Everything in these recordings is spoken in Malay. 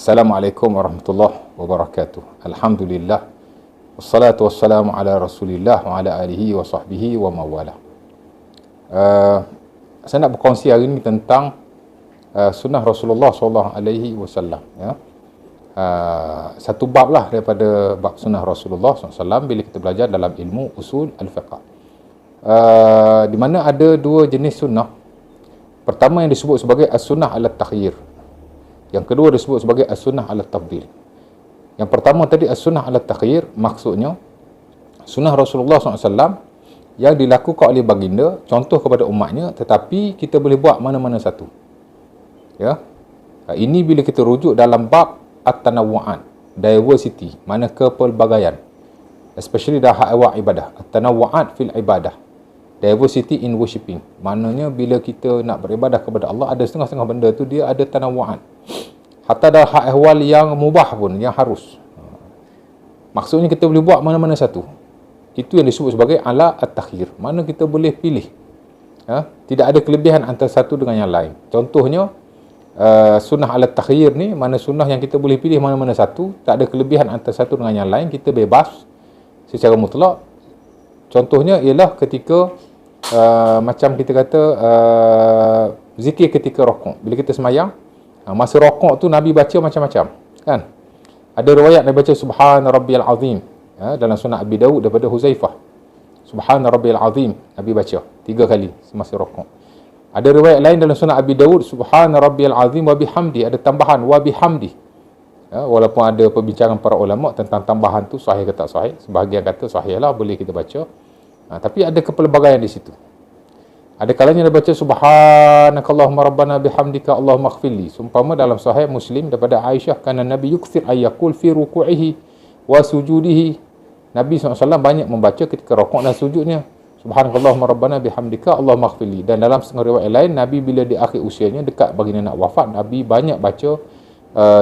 Assalamualaikum warahmatullahi wabarakatuh. Alhamdulillah. Wassalatu wassalamu ala Rasulillah wa ala alihi wa sahbihi wa mawala. Saya nak berkongsi hari ini tentang sunnah Rasulullah sallallahu alaihi wasallam, ya. Satu bab lah daripada bab sunnah Rasulullah SAW bila kita belajar dalam ilmu usul al-fiqh. Di mana ada dua jenis sunnah. Pertama yang disebut sebagai as-sunnah ala-takhyir. Yang kedua disebut sebagai as-sunnah ala-tafdil. Yang pertama tadi as-sunnah ala-takhyir, maksudnya sunnah Rasulullah SAW yang dilakukan oleh baginda, contoh kepada umatnya, tetapi kita boleh buat mana-mana satu. Ya. Ini bila kita rujuk dalam bab at-tanawwu'an, diversity, mana kepelbagaian, especially dalam hak ibadah, at-tanawwu'at fil ibadah, diversity in worshipping. Maknanya bila kita nak beribadah kepada Allah, ada setengah-setengah benda tu dia ada tanawwu'an. Hatta dalam hak ehwal yang mubah pun, yang harus. Maksudnya kita boleh buat mana-mana satu. Itu yang disebut sebagai ala at-takhyir. Mana kita boleh pilih. Tidak ada kelebihan antara satu dengan yang lain. Contohnya, sunnah ala at-takhyir ni, mana sunnah yang kita boleh pilih mana-mana satu, tak ada kelebihan antara satu dengan yang lain, kita bebas secara mutlak. Contohnya ialah ketika macam kita kata zikir ketika rokok. Bila kita semayang, masa rokok tu Nabi baca macam-macam, kan? Ada riwayat Nabi baca Subhana Rabbiyal Azim, dalam sunnah Abi Dawud daripada Huzaifah. Subhana Rabbiyal Azim Nabi baca 3 kali semasa rokok. Ada riwayat lain dalam sunnah Abi Dawud Subhana Rabbiyal Azim wa bihamdi, ada tambahan wa bihamdi. Walaupun ada perbincangan para ulama tentang tambahan tu sahih ke tak sahih. Sebahagian kata sahih lah, boleh kita baca. Tapi ada kepelbagaian di situ. Ada kalanya dia baca Subhanakallahumma rabbana bihamdika Allahumma ighfirli. Seumpama dalam sahih Muslim daripada Aisyah, kana Nabi yukthir ayyakul fi ruku'ihi wa sujudihi. Nabi SAW banyak membaca ketika rukuk dan sujudnya, Subhanakallahumma rabbana bihamdika Allahumma ighfirli. Dan dalam setengah riwayat lain, Nabi bila di akhir usianya dekat baginda nak wafat, Nabi banyak baca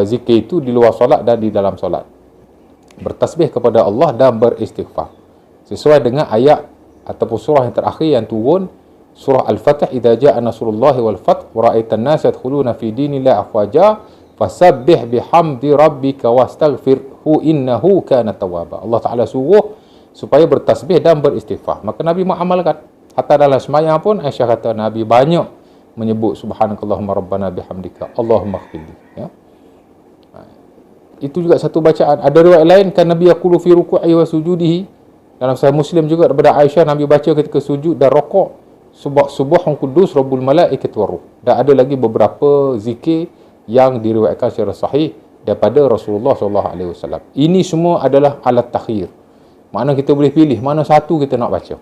zikir itu di luar solat dan di dalam solat. Bertasbih kepada Allah dan beristighfar. Sesuai dengan ayat ataupun surah yang terakhir yang turun, surah Al-Fatih, idza jaa nasrullahi wal fath wa ra'aitan nas yadkhuluna fi dinillahi afwaja fasabbih bihamdi rabbika wastaghfirhu innahu kana tawwaba. Allah Taala suruh supaya bertasbih dan beristighfar. Maka Nabi mengamalkan. Hatta dalam sembahyang pun Aisyah kata Nabi banyak menyebut subhanakallahumma rabbana bihamdika Allahumma ighfirli, ya. Itu juga satu bacaan. Ada riwayat lain kan Nabi yaqulu fi ruku'i wa sujudihi. Dalam Sahih Muslim juga daripada Aisyah, Nabi baca ketika sujud dan rukuk, Subhahun Qudus Rabbul Malaikati Waruh. Dan ada lagi beberapa zikir yang diriwayatkan secara sahih daripada Rasulullah SAW. Ini semua adalah alat takhir. Makna kita boleh pilih mana satu kita nak baca.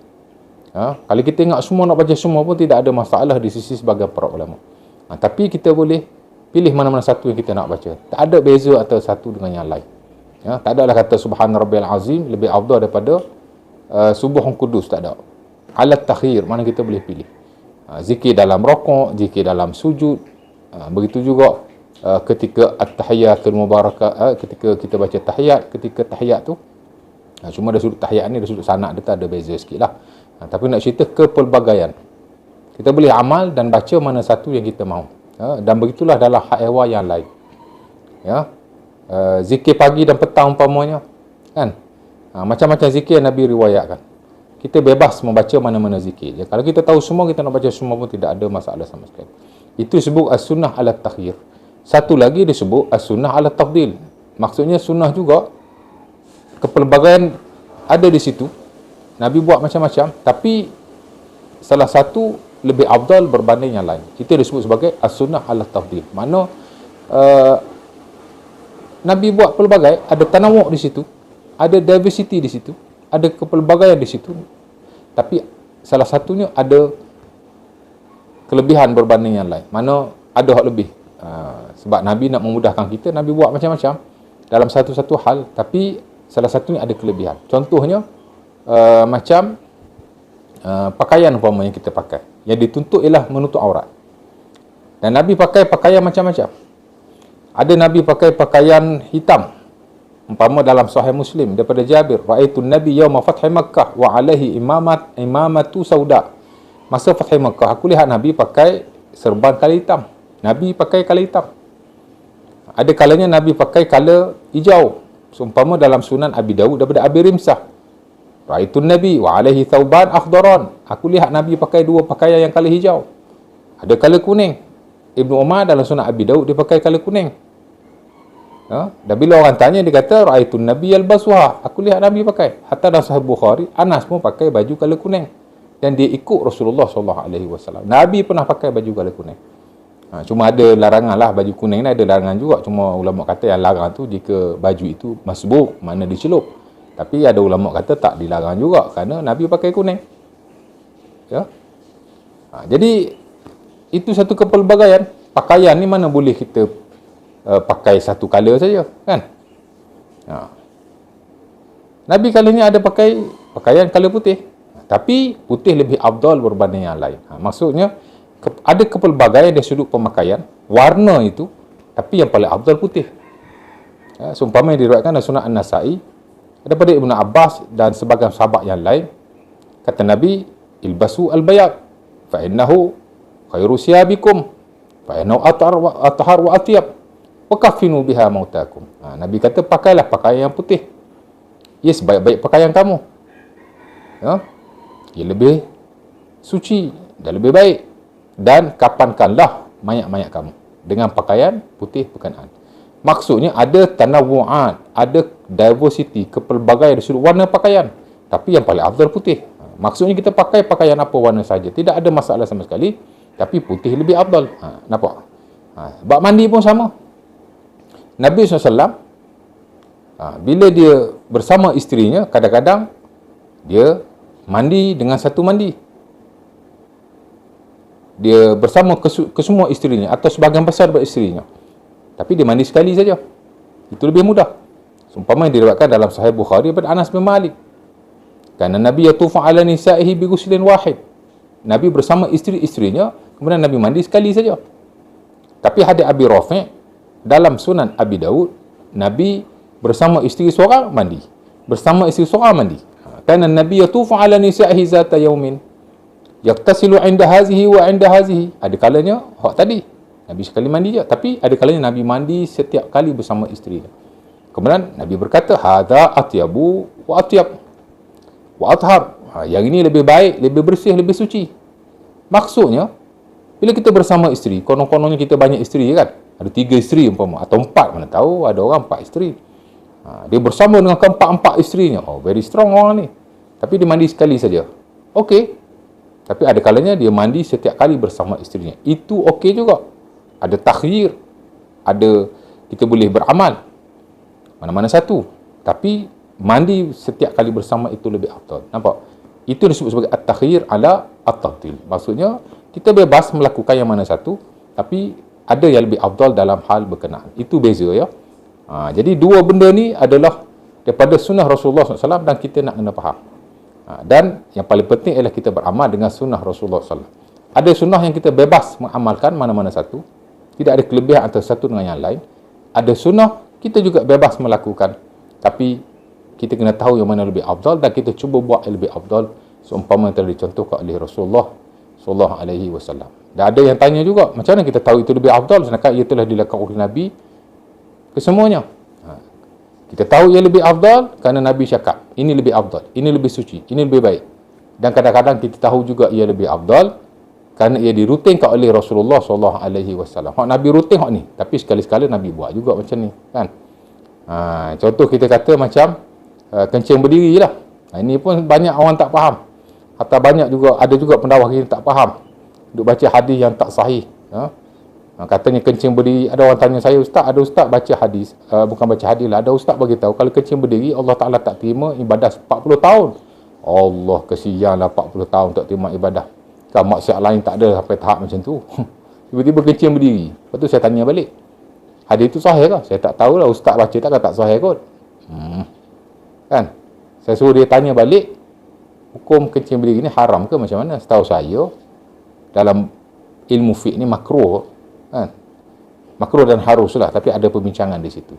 Kalau kita ingat semua nak baca semua pun tidak ada masalah di sisi sebagian para ulama. Tapi kita boleh pilih mana-mana satu yang kita nak baca. Tak ada beza antara satu dengan yang lain. Tak adalah kata Subhana Rabbiyal Azim lebih afdal daripada Subhahun Qudus, tak ada. Alat takhir, mana kita boleh pilih. Zikir dalam rokok, zikir dalam sujud. Begitu juga ketika at-tahiyatul mubarakah, ketika kita baca tahiyat, ketika tahiyat tu, cuma ada sudut tahiyat ni, ada sudut sanak dia tak ada beza sikit lah. Tapi nak cerita kepelbagaian. Kita boleh amal dan baca mana satu yang kita mahu. Dan begitulah dalam hak ehwal yang lain. Zikir pagi dan petang umpamanya, kan? Macam-macam zikir yang Nabi riwayatkan. Kita bebas membaca mana-mana zikir. Kalau kita tahu semua, kita nak baca semua pun tidak ada masalah sama sekali. Itu disebut as-sunnah ala takhir. Satu lagi disebut as-sunnah ala tafdil. Maksudnya sunnah juga, kepelbagaian ada di situ. Nabi buat macam-macam, tapi salah satu lebih afdal berbanding yang lain. Itu disebut sebagai as-sunnah ala tafdil. Mana Nabi buat pelbagai, ada tanawwu' di situ, ada diversity di situ, ada kepelbagaian di situ. Tapi salah satunya ada kelebihan berbanding yang lain. Mana ada hak lebih. Sebab Nabi nak memudahkan kita, Nabi buat macam-macam dalam satu-satu hal, tapi salah satunya ada kelebihan. Contohnya macam pakaian umpamanya kita pakai, yang dituntut ialah menutup aurat. Dan Nabi pakai pakaian macam-macam. Ada Nabi pakai pakaian hitam. Umpama dalam Sahih Muslim daripada Jabir, ra'aitun Nabi yauma fathi Makkah wa alaihi imamatu sauda. Masa fathi Makkah, aku lihat Nabi pakai serban kala hitam. Nabi pakai kala hitam. Ada kalanya Nabi pakai colour hijau. Seumpama dalam Sunan Abi Dawud daripada Abi Rimsah. Raitun Nabi wa alaihi thawban akhdaran. Aku lihat Nabi pakai dua pakaian yang colour hijau. Ada colour kuning. Ibnu Umar dalam Sunan Abi Dawud dia pakai colour kuning. Dan bila orang tanya dia kata raitun Nabi yalbasuha. Aku lihat Nabi pakai. Hatta dalam Sahih Bukhari Anas pun pakai baju colour kuning. Dan dia ikut Rasulullah SAW. Nabi pernah pakai baju colour kuning. Cuma ada larangan lah, baju kuning ni ada larangan juga. Cuma ulama kata yang larang tu jika baju itu masbuk, mana dicelup. Tapi ada ulama kata tak dilarang juga kerana Nabi pakai kuning. Ya. Jadi itu satu kepelbagaian. Pakaian ni mana boleh kita pakai satu colour saja, kan? Nabi kali ni ada pakai pakaian colour putih. Tapi putih lebih afdal berbanding yang lain. Maksudnya ada kepelbagaian dari sudut pemakaian, warna itu, tapi yang paling afdal putih. Seumpama yang diriwayatkan dalam Sunan An-Nasa'i daripada Ibnu Abbas dan sebagian sahabat yang lain, kata Nabi, ilbasu al-bayad fa innahu khairu siyabikum fa innahu athhar wa atyab wa kaffinu biha mautakum. Nabi kata pakailah pakaian yang putih. Ia sebaik-baik pakaian kamu. Ia lebih suci dan lebih baik. Dan kapankanlah mayat-mayat kamu dengan pakaian putih berkenaan. Maksudnya ada tanawu'at, ada diversity, kepelbagaian dari sudut warna pakaian. Tapi yang paling afdal putih. Maksudnya kita pakai pakaian apa warna saja. Tidak ada masalah sama sekali. Tapi putih lebih afdal. Nampak? Bab mandi pun sama. Nabi SAW, bila dia bersama isterinya, kadang-kadang dia mandi dengan satu mandi. Dia bersama kesemua isterinya atau sebahagian besar daripada isterinya. Tapi dia mandi sekali saja. Itu lebih mudah. Seumpama yang diriwayatkan dalam Sahih Bukhari daripada Anas bin Malik. Karena Nabi yatufu ala nisa'ihi bi ghuslin wahid. Nabi bersama isteri-isterinya, kemudian Nabi mandi sekali saja. Tapi hadis Abi Rafi' dalam Sunan Abi Dawud, Nabi bersama isteri seorang mandi. Bersama isteri seorang mandi. Karena Nabi yatufu ala nisa'ihi zata yaumin. Yaktasilu inda hazihi wa inda hazihi. Ada kalanya hak tadi Nabi sekali mandi je, tapi ada kalanya Nabi mandi setiap kali bersama isteri dia. Kemudian Nabi berkata hadza atyabu wa atyab wa athhar. Yang ini lebih baik, lebih bersih, lebih suci. Maksudnya bila kita bersama isteri, konon-kononnya kita banyak isteri kan? Ada 3 isteri umpama atau 4, mana tahu ada orang 4 isteri. Dia bersama dengan keempat-empat isterinya. Oh, very strong orang ni. Tapi dia mandi sekali saja. Okey. Tapi ada kalanya dia mandi setiap kali bersama isterinya. Itu okey juga. Ada takhyir. Ada, kita boleh beramal. Mana-mana satu. Tapi mandi setiap kali bersama itu lebih afdal. Nampak? Itu disebut sebagai at-takhyir ala at-tabtil. Maksudnya, kita bebas melakukan yang mana satu. Tapi ada yang lebih afdal dalam hal berkenaan. Itu beza ya. Jadi dua benda ni adalah daripada sunnah Rasulullah SAW dan kita nak kena faham. Dan yang paling penting ialah kita beramal dengan sunnah Rasulullah SAW. Ada sunnah yang kita bebas mengamalkan mana-mana satu. Tidak ada kelebihan antara satu dengan yang lain. Ada sunnah kita juga bebas melakukan. Tapi kita kena tahu yang mana lebih afdal dan kita cuba buat yang lebih afdal seumpama yang telah dicontohkan oleh Rasulullah SAW. Dan ada yang tanya juga, macam mana kita tahu itu lebih afdal sedangkan ia telah dilakukan oleh Nabi kesemuanya. Kita tahu ia lebih afdal kerana Nabi cakap, ini lebih afdal, ini lebih suci, ini lebih baik. Dan kadang-kadang kita tahu juga ia lebih afdal kerana ia dirutinkan oleh Rasulullah SAW. Nabi rutin ni, tapi sekali-sekala Nabi buat juga macam ni, kan? Contoh kita kata macam kencing berdiri lah. Ini pun banyak orang tak faham. Atau banyak juga, ada juga pendakwa kita tak faham. Duk baca hadis yang tak sahih. Katanya kencing berdiri, ada orang tanya saya, ustaz, ada ustaz baca hadis, bukan baca hadis lah, ada ustaz bagi tahu kalau kencing berdiri Allah Taala tak terima ibadah 40 tahun. Allah kesianlah 40 tahun tak terima ibadah. Kan maksiat lain tak ada sampai tahap macam tu. Tiba-tiba kencing berdiri. Lepas tu saya tanya balik, hadis itu sahih ke? Saya tak tahulah, ustaz baca tak sahih kot. Kan? Saya suruh dia tanya balik, hukum kencing berdiri ni haram ke macam mana? Setahu saya dalam ilmu fiqh ni makruh. Makruh dan harus lah, tapi ada perbincangan di situ.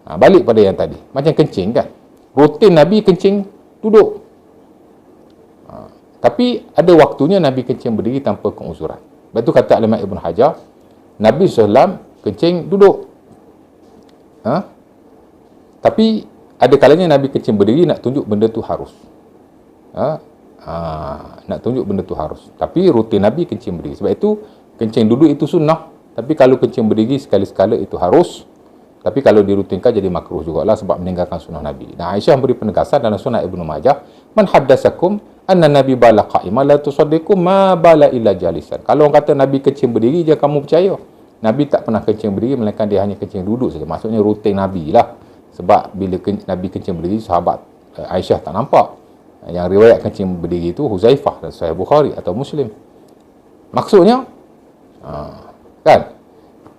Balik pada yang tadi, macam kencing kan, rutin Nabi kencing duduk. Tapi ada waktunya Nabi kencing berdiri tanpa keuzuran. Lepas tu kata Imam Ibn Hajar, Nabi SAW kencing duduk. Ha? Tapi ada kalanya Nabi kencing berdiri nak tunjuk benda tu harus. Ha? Nak tunjuk benda tu harus. Tapi rutin Nabi kencing berdiri. Sebab itu kencing duduk itu sunnah. Tapi kalau kencing berdiri sekali-sekala itu harus. Tapi kalau dirutinkan jadi makruh jugalah sebab meninggalkan sunnah Nabi. Dan Aisyah beri penegasan dalam Sunan Ibnu Majah, "Man haddatsakum anna Nabi bala qa'iman la tusaddiqu ma bala illa jalisan." Kalau orang kata Nabi kencing berdiri, jangan kamu percaya. Nabi tak pernah kencing berdiri, melainkan dia hanya kencing duduk saja. Maksudnya rutin Nabi lah. Sebab bila Nabi kencing berdiri, sahabat Aisyah tak nampak. Yang riwayat kencing berdiri itu Huzaifah dan Sahih Bukhari atau Muslim. Maksudnya, kan?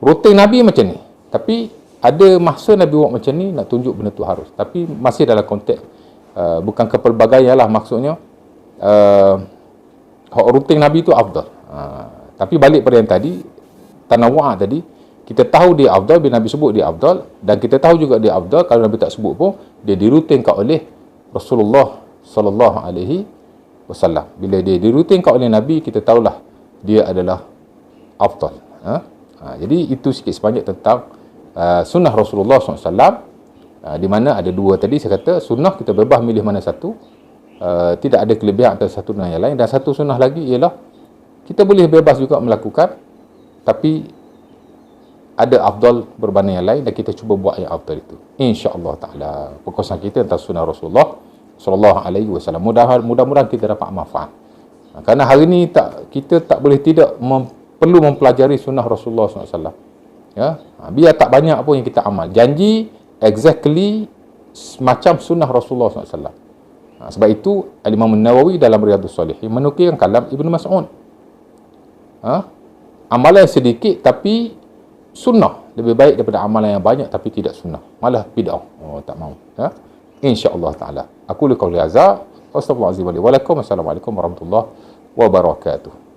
Rutin Nabi macam ni. Tapi ada masa Nabi buat macam ni, nak tunjuk benda tu harus. Tapi masih dalam konteks, bukan kepelbagaian lah maksudnya. Rutin Nabi tu afdal. Tapi balik pada yang tadi, tanawu'ah tadi, kita tahu dia afdal bila Nabi sebut dia afdal, dan kita tahu juga dia afdal kalau Nabi tak sebut pun dia dirutinkan oleh Rasulullah sallallahu alaihi wasallam. Bila dia dirutinkan oleh Nabi, kita tahulah dia adalah afdal. Jadi itu sikit sebanyak tentang sunnah Rasulullah SAW, di mana ada dua tadi. Saya kata sunnah kita bebas milih mana satu, tidak ada kelebihan antara satu dengan yang lain. Dan satu sunnah lagi ialah kita boleh bebas juga melakukan, tapi ada afdal berbanding yang lain, dan kita cuba buat yang afdal itu, insya-Allah taala. Perkongsian kita tentang sunnah Rasulullah sallallahu alaihi wasallam, mudah-mudahan kita dapat manfaat. Kerana hari ini kita tak boleh tidak perlu mempelajari sunnah Rasulullah SAW. Ya, biar tak banyak pun yang kita amal, janji exactly macam sunnah Rasulullah SAW. Sebab itu Al-Imam Nawawi dalam Riyadhus Shalihin menukilkan kalam Ibnu Mas'ud. Amalan sedikit tapi sunnah lebih baik daripada amalan yang banyak tapi tidak sunnah, malah bid'ah. Tak mau. Insya-Allah taala. Aku qawli hadza, astaghfirullahalazim wa lakum. Assalamualaikum warahmatullahi wabarakatuh.